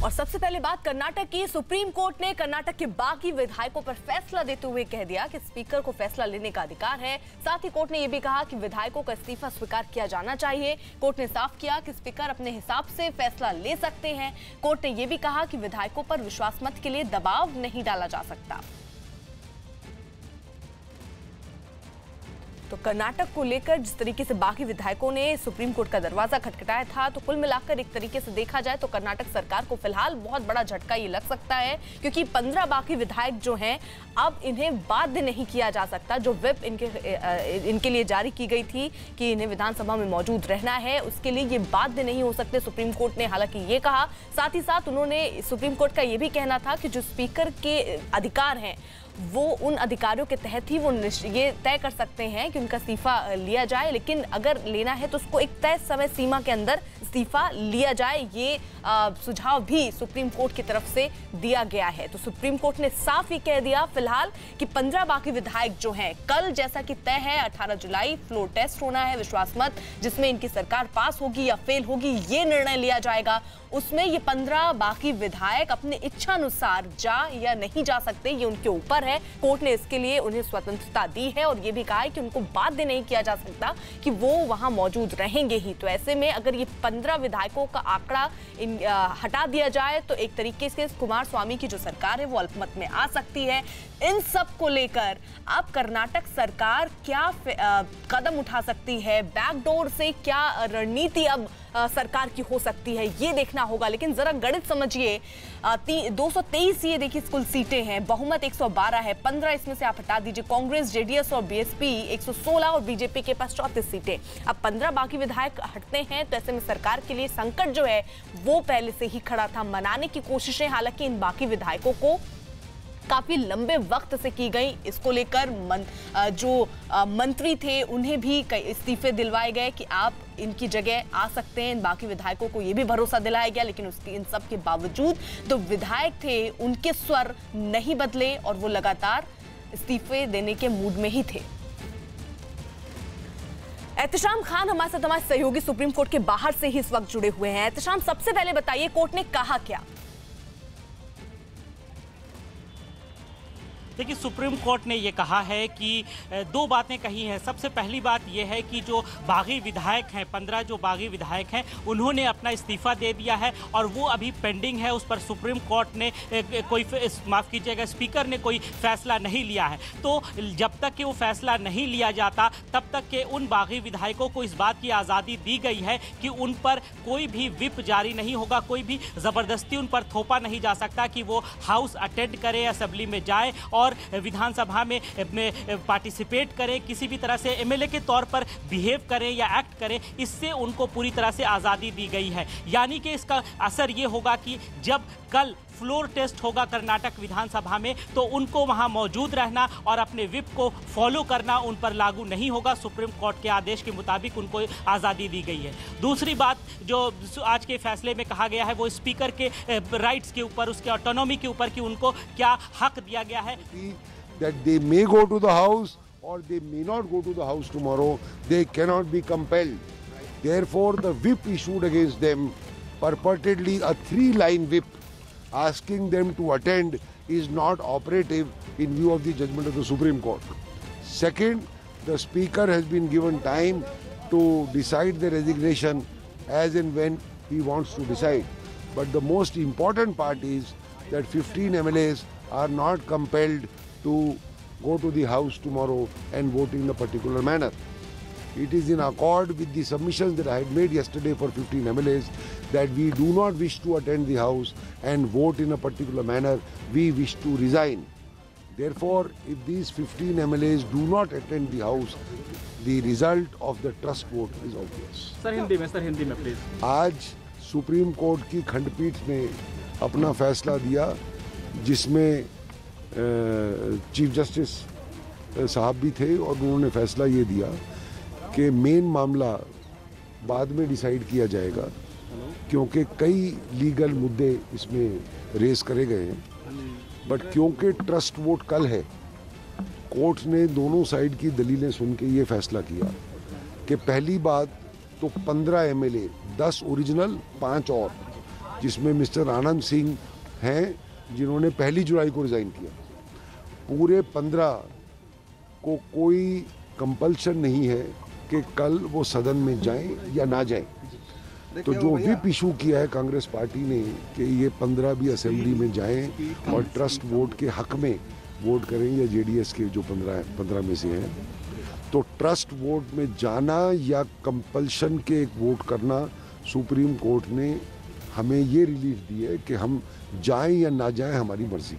और सबसे पहले बात कर्नाटक की। सुप्रीम कोर्ट ने कर्नाटक के बागी विधायकों पर फैसला देते हुए कह दिया कि स्पीकर को फैसला लेने का अधिकार है। साथ ही कोर्ट ने यह भी कहा कि विधायकों का इस्तीफा स्वीकार किया जाना चाहिए। कोर्ट ने साफ किया कि स्पीकर अपने हिसाब से फैसला ले सकते हैं। कोर्ट ने यह भी कहा कि विधायकों पर विश्वास मत के लिए दबाव नहीं डाला जा सकता। तो कर्नाटक को लेकर जिस तरीके से बाकी विधायकों ने सुप्रीम कोर्ट का दरवाजा खटखटाया था, तो कुल मिलाकर एक तरीके से देखा जाए तो कर्नाटक सरकार को फिलहाल बहुत बड़ा झटका ये लग सकता है, क्योंकि 15 बाकी विधायक जो हैं अब इन्हें बाध्य नहीं किया जा सकता। जो व्हिप इनके लिए जारी की गई थी कि इन्हें विधानसभा में मौजूद रहना है, उसके लिए ये बाध्य नहीं हो सकते सुप्रीम कोर्ट ने हालांकि ये कहा। साथ ही साथ उन्होंने सुप्रीम कोर्ट का ये भी कहना था कि जो स्पीकर के अधिकार हैं वो उन अधिकारियों के तहत ही वो ये तय कर सकते हैं कि उनका इस्तीफा लिया जाए, लेकिन अगर लेना है तो उसको एक तय समय सीमा के अंदर इस्तीफा लिया जाए। ये सुझाव भी सुप्रीम कोर्ट की तरफ से दिया गया है। तो सुप्रीम कोर्ट ने साफ ही कह दिया फिलहाल कि 15 बाकी विधायक जो हैं, कल जैसा कि तय है 18 जुलाई फ्लोर टेस्ट होना है विश्वास मत, जिसमें इनकी सरकार पास होगी या फेल होगी ये निर्णय लिया जाएगा। उसमें ये 15 बाकी विधायक अपने इच्छा अनुसार जा या नहीं जा सकते, ये उनके ऊपर है। कोर्ट ने इसके लिए उन्हें स्वतंत्रता दी है और ये भी कहा है कि उनको बाध्य नहीं किया जा सकता कि वो वहां मौजूद रहेंगे ही। तो ऐसे में अगर ये 15 विधायकों का आंकड़ा हटा दिया जाए तो एक तरीके से कुमार स्वामी की जो सरकार है वो अल्पमत में आ सकती है। इन सब को लेकर अब कर्नाटक सरकार क्या कदम उठा सकती है, बैकडोर से क्या रणनीति अब सरकार की हो सकती है, ये देखना होगा। लेकिन जरा गणित समझिए, 223 ये देखिए कुल सीटें हैं, बहुमत 112 है, 15 इसमें से आप हटा दीजिए, कांग्रेस, जेडीएस और बीएसपी 116 और बीजेपी के पास 34 सीटें। अब 15 बाकी विधायक हटते हैं तो ऐसे में सरकार के लिए संकट जो है वो पहले से ही खड़ा था। मनाने की कोशिशें हालांकि इन बाकी विधायकों को काफी लंबे वक्त से की गई। इसको लेकर जो मंत्री थे उन्हें भी कई इस्तीफे दिलवाए गए कि आप इनकी जगह आ सकते हैं। इन बाकी विधायकों को यह भी भरोसा दिलाया गया, लेकिन उसके इन सब के बावजूद जो विधायक थे उनके स्वर नहीं बदले और वो लगातार इस्तीफे देने के मूड में ही थे। एहतशाम खान हमारे साथ हमारे सहयोगी सुप्रीम कोर्ट के बाहर से ही इस वक्त जुड़े हुए हैं। एहतशाम, सबसे पहले बताइए कोर्ट ने कहा क्या? देखिए, सुप्रीम कोर्ट ने ये कहा है कि दो बातें कही हैं। सबसे पहली बात यह है कि जो बागी विधायक हैं, 15 जो बागी विधायक हैं, उन्होंने अपना इस्तीफा दे दिया है और वो अभी पेंडिंग है। उस पर सुप्रीम कोर्ट ने कोई माफ़ कीजिएगा, स्पीकर ने कोई फैसला नहीं लिया है। तो जब तक कि वो फैसला नहीं लिया जाता तब तक के उन बागी विधायकों को इस बात की आज़ादी दी गई है कि उन पर कोई भी व्हिप जारी नहीं होगा, कोई भी ज़बरदस्ती उन पर थोपा नहीं जा सकता कि वो हाउस अटेंड करें, असेंबली में जाए और विधानसभा में पार्टिसिपेट करें, किसी भी तरह से एमएलए के तौर पर बिहेव करें या एक्ट करें। इससे उनको पूरी तरह से आज़ादी दी गई है। यानी कि इसका असर ये होगा कि जब कल फ्लोर टेस्ट होगा कर्नाटक विधानसभा में तो उनको वहां मौजूद रहना और अपने व्हिप को फॉलो करना उन पर लागू नहीं होगा। सुप्रीम कोर्ट के आदेश के मुताबिक उनको आज़ादी दी गई है। दूसरी बात जो आज के फैसले में कहा गया है वो स्पीकर के राइट्स के ऊपर, उसके ऑटोनॉमी के ऊपर कि उनको क्या हक दिया गया है। That they may go to the house or they may not go to the house tomorrow. They cannot be compelled. Therefore, the whip issued against them, purportedly a 3-line whip, asking them to attend, is not operative in view of the judgment of the Supreme Court. Second, the Speaker has been given time to decide the resignation as and when he wants to decide. But the most important part is that 15 MLAs are not compelled to go to the house tomorrow and vote in a particular manner. It is in accord with the submissions that I had made yesterday for 15 MLAs that we do not wish to attend the house and vote in a particular manner. We wish to resign. Therefore, if these 15 MLAs do not attend the house, the result of the trust vote is obvious. Sir Hindi में please. आज supreme court की खंडपीठ ने अपना फैसला दिया जिसमें chief justice साहब भी थे और उन्होंने फैसला ये दिया कि मेन मामला बाद में डिसाइड किया जाएगा, क्योंकि कई लीगल मुद्दे इसमें रेज करे गए हैं। बट क्योंकि ट्रस्ट वोट कल है, कोर्ट ने दोनों साइड की दलीलें सुन के ये फैसला किया कि पहली बात तो 15 MLA, 10 ओरिजिनल, 5 और जिसमें मिस्टर आनंद सिंह हैं जिन्होंने 1 जुलाई को रिज़ाइन किया। पूरे 15 को कोई कंपल्शन नहीं है कि कल वो सदन में जाएं या ना जाएं। तो जो व्हिप इशू किया है कांग्रेस पार्टी ने कि ये 15 भी असेंबली में जाएं और ट्रस्ट वोट के हक में वोट करें या जेडीएस के जो 15 में से हैं, तो ट्रस्ट वोट में जाना या कंपल्शन के एक वोट करना, सुप्रीम कोर्ट ने हमें ये रिलीफ दी है कि हम जाएं या ना जाएं हमारी मर्जी।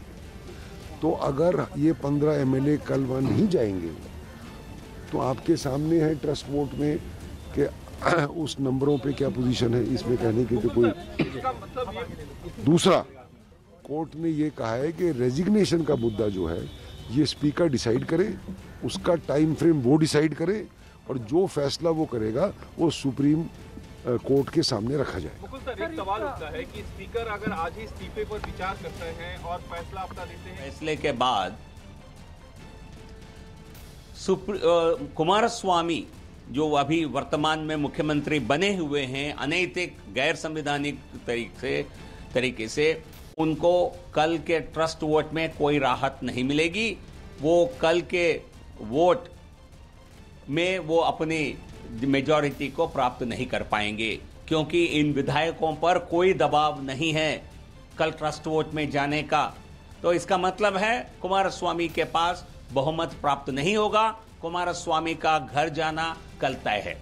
तो अगर ये 15 एमएलए कल वहाँ नहीं जाएंगे तो आपके सामने है ट्रस्ट वोट में कि उस नंबरों पे क्या पोजीशन है, इसमें कहने की तो कोई। दूसरा, कोर्ट ने ये कहा है कि रेजिग्नेशन का मुद्दा जो है ये स्पीकर डिसाइड करे, उसका टाइम फ्रेम वो डिसाइड करे और जो फैसला वो करेगा वो सुप्रीम कोर्ट के सामने रखा जाए। मुकुल सर, एक सवाल उठता है कि स्पीकर अगर आज ही इस्तीफे पर विचार करते हैं और फैसला अपना लेते हैं, फैसले के बाद कुमारस्वामी जो अभी वर्तमान में मुख्यमंत्री बने हुए हैं, अनैतिक गैर संवैधानिक तरीके से उनको कल के ट्रस्ट वोट में कोई राहत नहीं मिलेगी। वो कल के वोट में वो अपनी मेजॉरिटी को प्राप्त नहीं कर पाएंगे, क्योंकि इन विधायकों पर कोई दबाव नहीं है कल ट्रस्ट वोट में जाने का। तो इसका मतलब है कुमारस्वामी के पास बहुमत प्राप्त नहीं होगा, कुमारस्वामी का घर जाना कल तय है।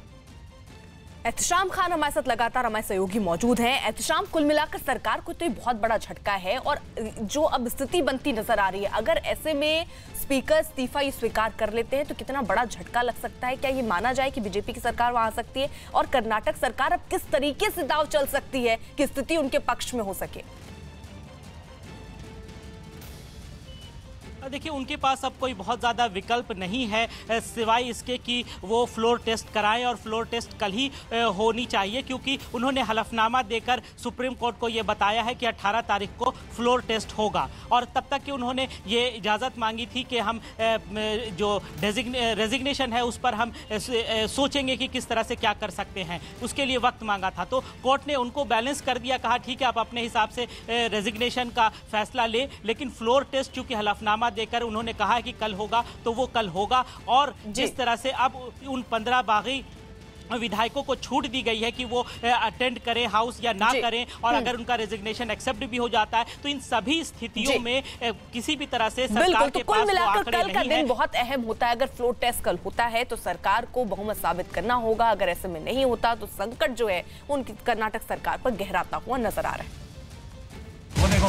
एहतशाम खान हमारे साथ लगातार हमारे सहयोगी मौजूद हैं। एहतशाम, कुल मिलाकर सरकार को तो ये बहुत बड़ा झटका है और जो अब स्थिति बनती नजर आ रही है, अगर ऐसे में स्पीकर इस्तीफा ये स्वीकार कर लेते हैं तो कितना बड़ा झटका लग सकता है? क्या ये माना जाए कि बीजेपी की सरकार वहां आ सकती है और कर्नाटक सरकार अब किस तरीके से दांव चल सकती है कि स्थिति उनके पक्ष में हो सके? देखिए, उनके पास अब कोई बहुत ज़्यादा विकल्प नहीं है सिवाय इसके कि वो फ्लोर टेस्ट कराएं, और फ्लोर टेस्ट कल ही होनी चाहिए, क्योंकि उन्होंने हलफनामा देकर सुप्रीम कोर्ट को ये बताया है कि 18 तारीख को फ्लोर टेस्ट होगा। और तब तक कि उन्होंने ये इजाज़त मांगी थी कि हम जो रेजिग्नेशन है उस पर हम सोचेंगे कि किस तरह से क्या कर सकते हैं, उसके लिए वक्त मांगा था। तो कोर्ट ने उनको बैलेंस कर दिया, कहा ठीक है आप अपने हिसाब से रेजिग्नेशन का फैसला ले, लेकिन फ्लोर टेस्ट चूंकि हलफनामा देकर उन्होंने कहा है कि कल होगा तो वो कल होगा। और जिस तरह से अब उन 15 बागी विधायकों को छूट दी गई है कि वो अटेंड करें हाउस या ना करें, और अगर उनका रेजिग्नेशन एक्सेप्ट भी हो जाता है तो इन सभी स्थितियों में किसी भी तरह से सरकार के पास वो आंकड़े कल का दिन बहुत अहम होता है। अगर फ्लोर टेस्ट कल होता है तो सरकार को बहुमत साबित करना होगा, अगर ऐसे में नहीं होता तो संकट जो है उनकी कर्नाटक सरकार पर गहराता हुआ नजर आ रहा है। वो देखो